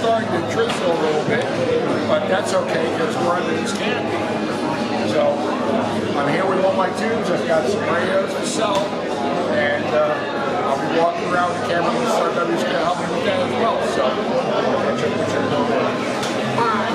starting to drizzle a little bit, but that's okay because we're under this canopy. So I'm here with all my tubes. I've got some radios to sell, and I'll be walking around the camera and somebody's going to help me with that as well. So catch up with you. Bye.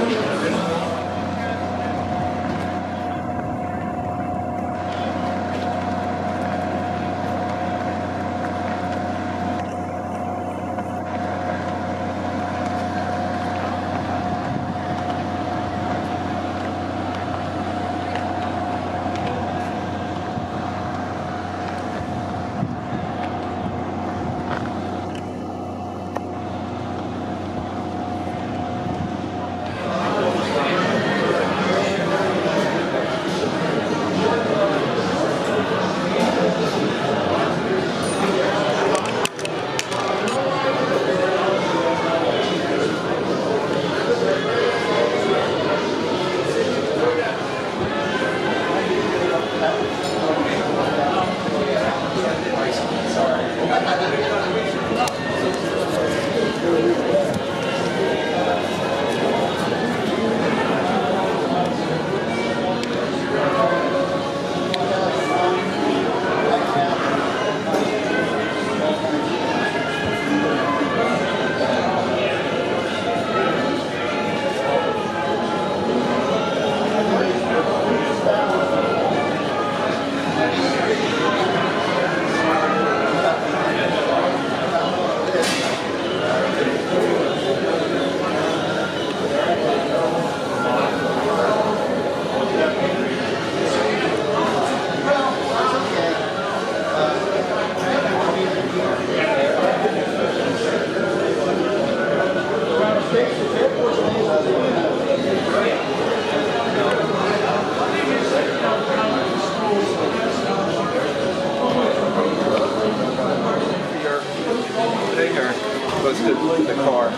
The car.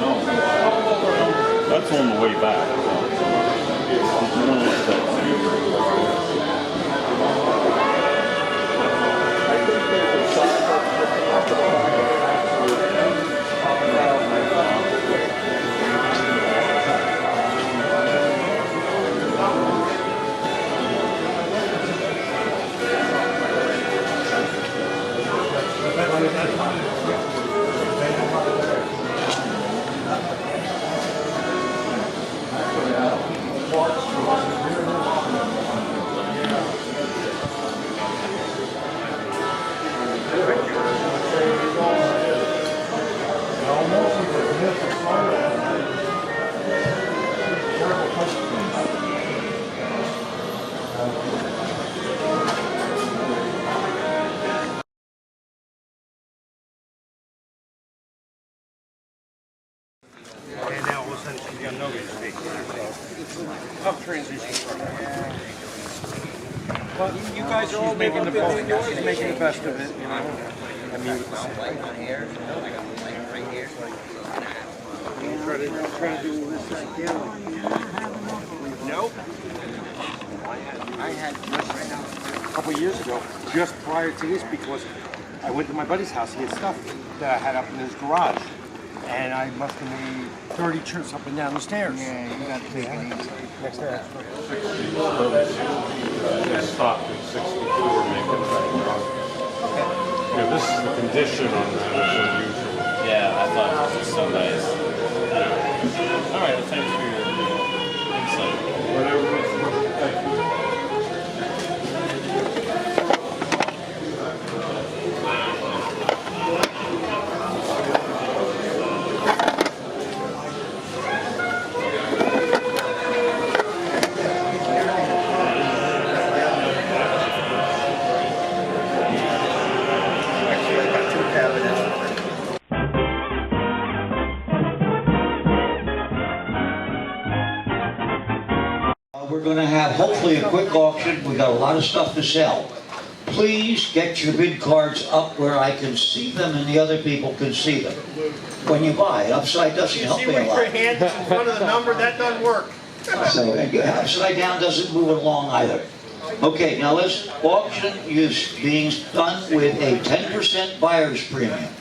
That's on the way back. And now all of a sudden she's got nobody to speak. So, tough transition. Well, you guys are all making the best. She's making the best of it, you know. I mean, try to do this like nope. I had a couple of years ago, just prior to this, because I went to my buddy's house. He had stuff that I had up in his garage. And I must have made 30 trips up and down the stairs. Yeah, you got to take it easy. Next day. Stopped at 64, making it right. Okay. Yeah, this is the condition on that. It's unusual. Yeah, I thought it was so nice. All right, well, thanks for your insight. Whatever. We're going to have hopefully a quick auction. We've got a lot of stuff to sell. Please get your bid cards up where I can see them and the other people can see them. When you buy, upside doesn't help me a lot. You see when your hand is in front of the number, that doesn't work. So upside down doesn't move it along either. Okay, now this auction is being done with a 10% buyer's premium.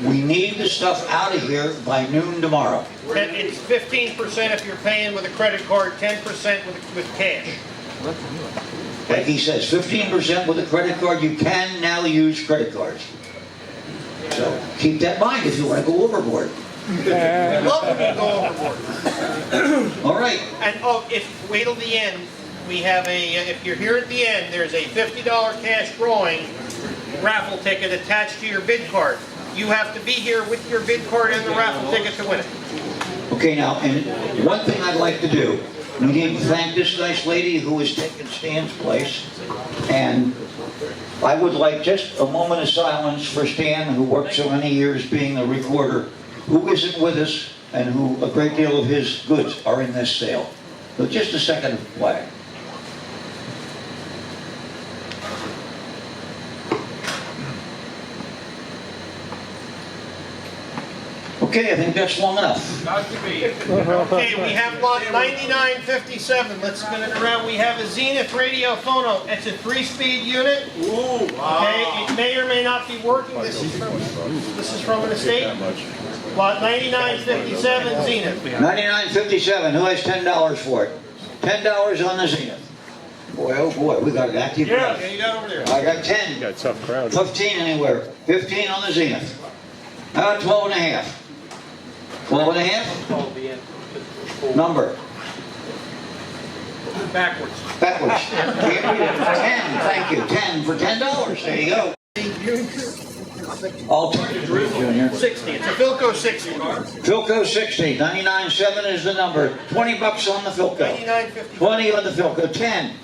We need the stuff out of here by noon tomorrow. And it's 15% if you're paying with a credit card, 10% with cash. Like he says, 15% with a credit card. You can now use credit cards. So keep that in mind if you want to go overboard. I love when you go overboard. All right. And wait till the end. We have if you're here at the end, there's a $50 cash drawing raffle ticket attached to your bid card. You have to be here with your bid card and the raffle ticket to win it. Okay, now, and one thing I'd like to do, we need to thank this nice lady who has taken Stan's place, and I would like just a moment of silence for Stan, who worked so many years being a recorder, who isn't with us, and who a great deal of his goods are in this sale. So just a second of quiet. Okay, I think that's long enough. Okay, we have lot 9957. Let's spin it around. We have a Zenith radio phono. It's a 3-speed unit. Okay, it may or may not be working. This is from an estate. Lot 9957 Zenith. 99.57. Who has $10 for it? $10 on the Zenith. Boy, oh boy, we got an active crowd. Yeah, you got over there. I got 10. Got a tough crowd. 15 anywhere. 15 on the Zenith. How about 12 and a half? 12 and a half? Number. Backwards. Backwards. Can't read it. 10, thank you. 10 for $10. There you go. Alternative Junior. 60. It's a Philco 60. Philco 60. 99.7 is the number. 20 bucks on the Philco. 99.50. 20 on the Philco. 10.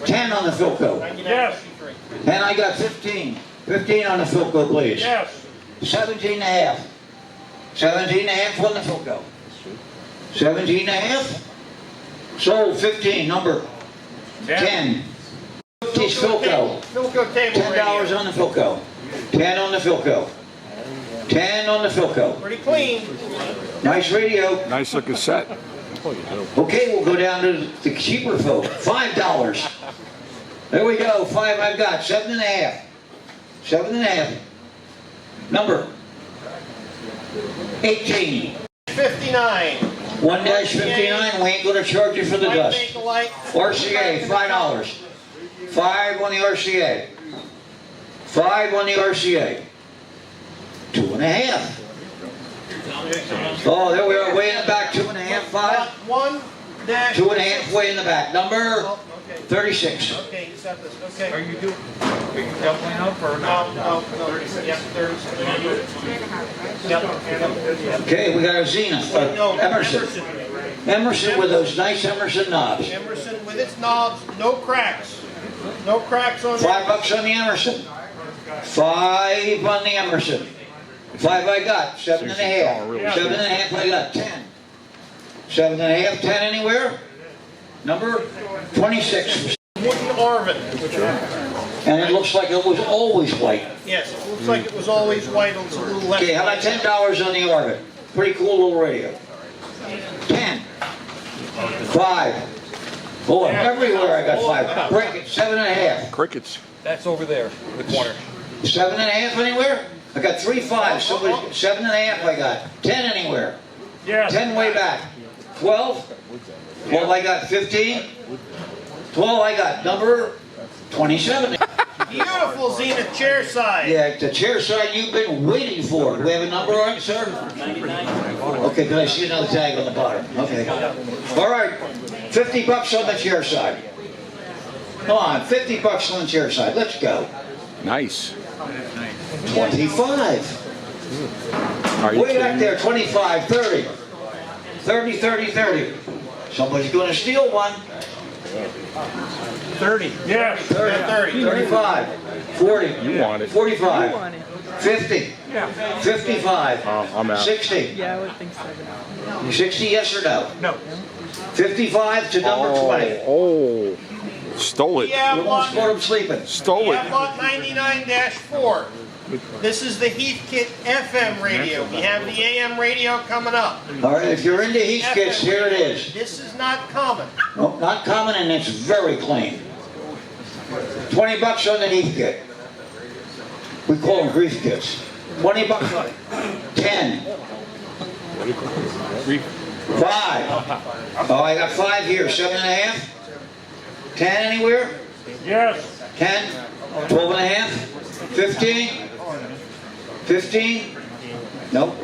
10 on the Philco. 99.53. And I got 15. 15 on the Philco, please. Yes. 17 and a half. 17 and a half on the Philco. 17 and a half. Sold 15. Number 10. 50's Philco. Philco table $10 radio. on the Philco. 10 on the Philco. 10 on the Philco. Pretty clean. Nice radio. Nice looking set. Okay, we'll go down to the cheaper folk. $5. There we go. 5 I've got. 7 and a half. 7 and a half. Number 18. 59. 1-59. We ain't gonna charge you for the White dust. Bakelite. RCA, $5. 5 on the RCA. 5 on the RCA. 2 and a half. Oh, there we are, way in the back. 2 and a half, 5. 1 dash. 2 and a half, way in the back. Number Oh, okay. 36. Okay, you set this. Okay. Are you doubling up or not? No. Yep, 36. Yep. Okay, we got a Zenith. No, Emerson. Emerson. Emerson with those nice Emerson knobs. Emerson with its knobs, no cracks. No cracks on there. $5 on the Emerson. 5 on the Emerson. 5 I got. 7 and a half. 7 and a half I got. 10. 7 and a half. 10 anywhere? Number 26. Wooden Arvin. And it looks like it was always white. Yes, it looks like it was always white. It's a little less. Okay, how about $10 on the Orbit? Pretty cool little radio. 10. 5. Boy, everywhere I got 5. Break it. 7 and a half. Crickets. That's over there, the corner. 7 and a half anywhere? I got 3 5s. Somebody, 7 and a half I got. 10 anywhere. 10 way back. 12. 12 I got. 15. 12 I got. Number 27. Beautiful Zenith chair side. Yeah, the chair side you've been waiting for. Do we have a number on it, sir? Okay, can I see another tag on the bottom? Okay. All right, $50 on the chair side. Come on, $50 on the chair side. Let's go. Nice. 25. Are you Way back kidding? there, 25, 30. 30, 30, 30. Somebody's going to steal one. 30. Yeah. 30. 35, 40, You want it. 45, You want it. 50, 55, I'm out. 60. Yeah, I would think so. 60, yes or no? No. 55 to number 20. Oh, stole We it. have We almost lot, caught him sleeping. Stole we it. have lot 99-4. This is the Heathkit FM radio. We have the AM radio coming up. All right, if you're into heat kits, here it is. This is not common. Nope, not common, and it's very clean. $20 on the heat kit. We call them grief kits. 20 bucks on it. 10. 5. Oh, I got 5 here. 7.5. 10 anywhere? Yes. 10. 12.5. 15. 15. Nope.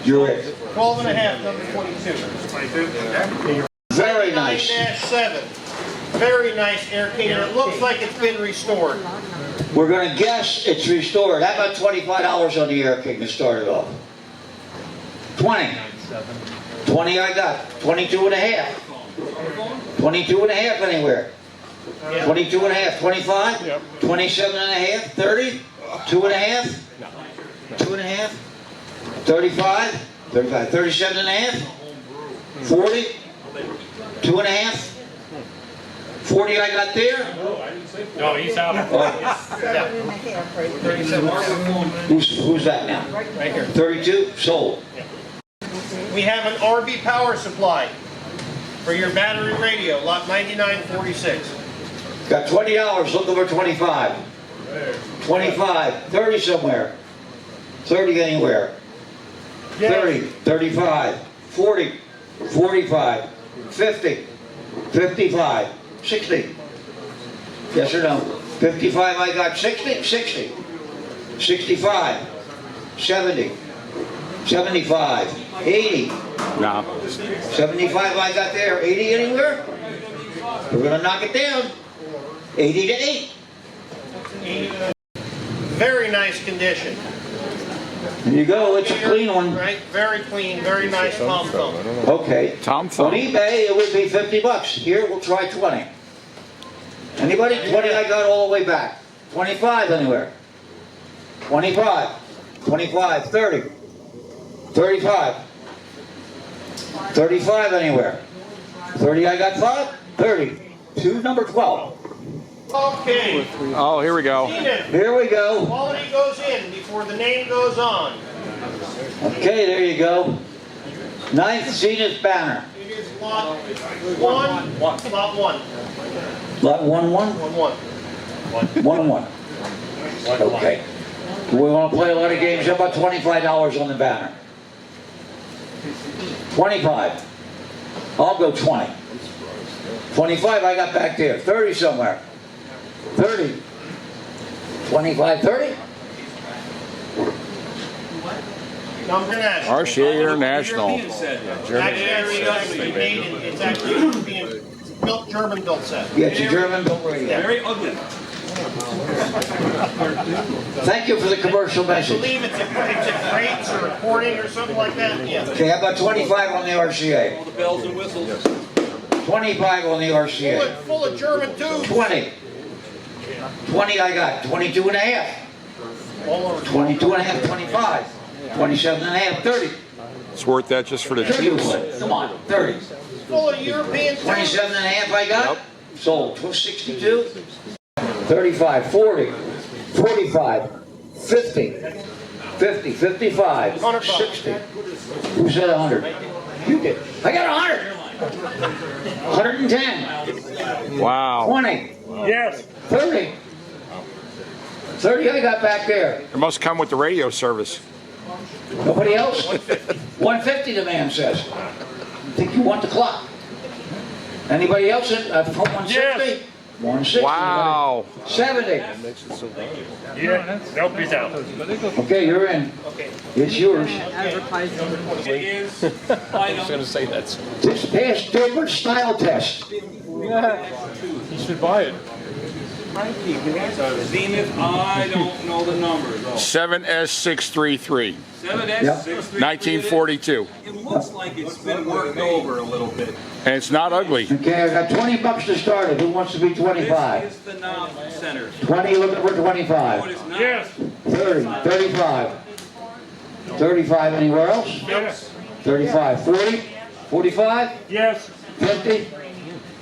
You're it. 12.5, number 22. Very nice. 7. Very nice Air King, and it looks like it's been restored. We're going to guess it's restored. How about $25 on the Air King to start it off? 20. 20 I got. 22.5. 22.5 anywhere. 22.5. 25. 27.5. 30. 2.5. 2.5. 35. 35. 37.5. 40. 2.5. 40 I got there. No, he's out. Who's that now? Right here. 32? Sold. We have an RB power supply for your battery radio, lot 9946. Got $20, looking for 25. 25, 30 somewhere. 30 anywhere. 30, 35, 40, 45, 50, 55, 60. Yes or no? 55 I got 60, 60. 65, 70, 75, 80. No. 75 I got there. 80 anywhere? We're going to knock it down. 80 to 8. Very nice condition. There you go. It's a clean one. Right? Very clean, very nice palm phone. Okay. Tom On phone. eBay, it would be 50 bucks. Here, we'll try 20. Anybody? 20 I got all the way back. 25 anywhere. 25. 25. 30. 35. 35 anywhere. 30 I got 5. 30. To number 12. Okay. Oh, here we go. Zenith, Here we go. quality goes in before the name goes on. Okay, there you go. 9th Zenith banner. It is lot 1. Lot 1. Lot 1-1? 1-1. 1-1. Okay. We want to play a lot of games. How about $25 on the banner? 25. I'll go 20. 25 I got back there. 30 somewhere. 30. 25, 30? Number national. RCA International. It's actually being built, German built set. Yeah, it's a German built radio. Very ugly. Thank you for the commercial I message. believe it's a crates or a porting or something like that. Yeah. Okay, how about 25 on the RCA? All the bells and whistles. 25 on the RCA. Full of German tubes. 20. 20 I got. 22 and a half. All over. 22 and a half, 25. 27 and a half, 30. It's worth that just for the 30 cheese. would. Come on, 30. Full of European tubes. 27 and a half I got. Sold. 62. 35, 40, 45, 50, 50, 55, 60. Who said 100? You did. I got 100. 110. Wow. 20. Yes. 30. 30 I got back there. It must come with the radio service. Nobody else? 150 the man says. Think you want the clock? Anybody else from 160? Yes. 160. Wow. 70. Yeah. Nope, he's out. Okay, you're in. Okay. It's yours. It is. I was going to say that. This passed Dilbert style test. You should buy it. Zenith, I don't know the numbers. 7S633. 7S633. 1942. It looks like it's been worked over a little bit. And it's not ugly. Okay, I got 20 bucks to start it. Who wants to be 25? This is the knob center. 20 looking for No, 25. it is not. Yes. 30, 35. 35 anywhere else? Yes. 35, 40, 45, Yes. 50,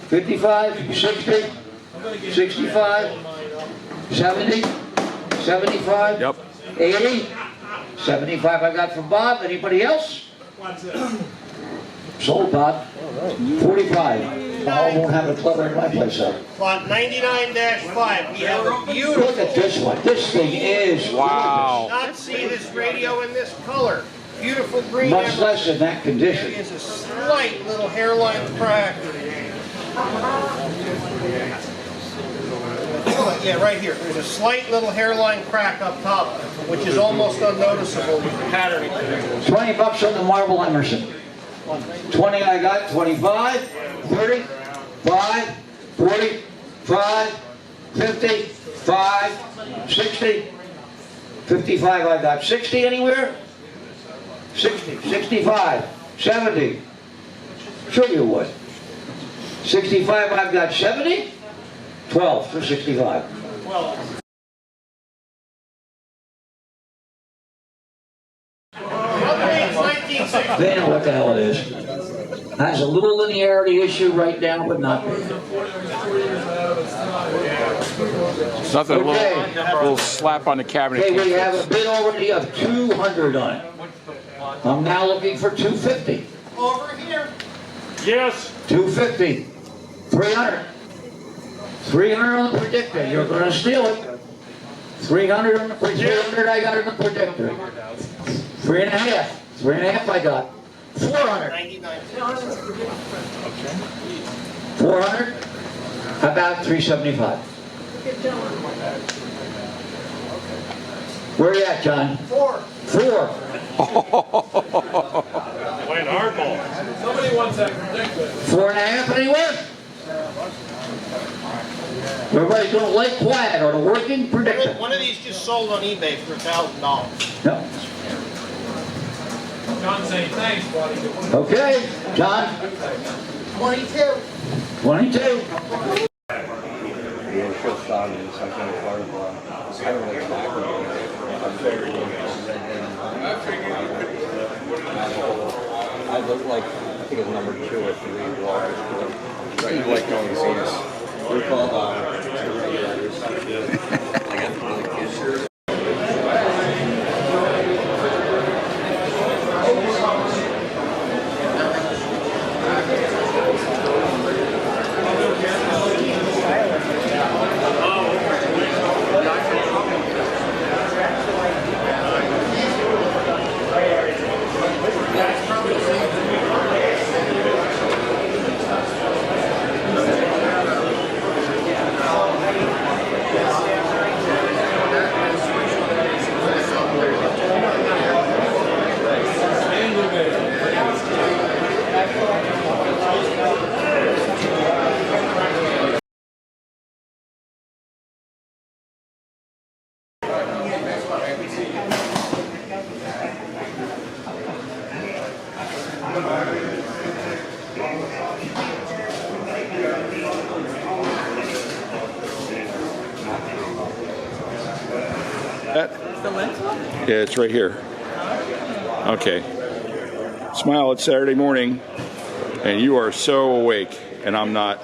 55, 60, 65, 70, 75, Yep. 80, 75 I got from Bob. Anybody else? Sold, Bob. 45, I won't have a clubber in my place, sir. Lot 99-5. We have a beautiful. Look at this one. This thing is Wow. Not see this radio in this color. Beautiful green. much less in that There condition. is a slight little hairline crack. Yeah, right here. There's a slight little hairline crack up top, which is almost unnoticeable with the patterning. $20 on the marble Emerson. 20 I got, 25, 30, 5, 40, 5, 50, 5, 60, 55 I got. 60 anywhere? 60, 65, 70. Sure you would. 65 I've got 70, 12 for 65. 12. They know what the hell it is. Has a little linearity issue right now, but not big. Nothing, a Okay. little slap on the cabinet. Okay, we have a bid already of 200 on it. I'm now looking for 250. Over here. Yes. 250. 300. 300 on the predictor. You're going to steal it. 300 on the predictor. 300 I got in the predictor. 3.5. 3.5 I got. 400. 99. 400. About 375. Where you at, John? 4. 4. Playing hardball. 4.5 anywhere? Everybody's going to lay quiet on a working predictor. One of these just sold on eBay for $1,000. No. John saying thanks, buddy. Okay, John. 22. 22. I look like, I think it's number 2 or 3 largest. Right, you like going to see us. We're called, yeah, it's right here. Okay. Smile, it's Saturday morning, and you are so awake, and I'm not.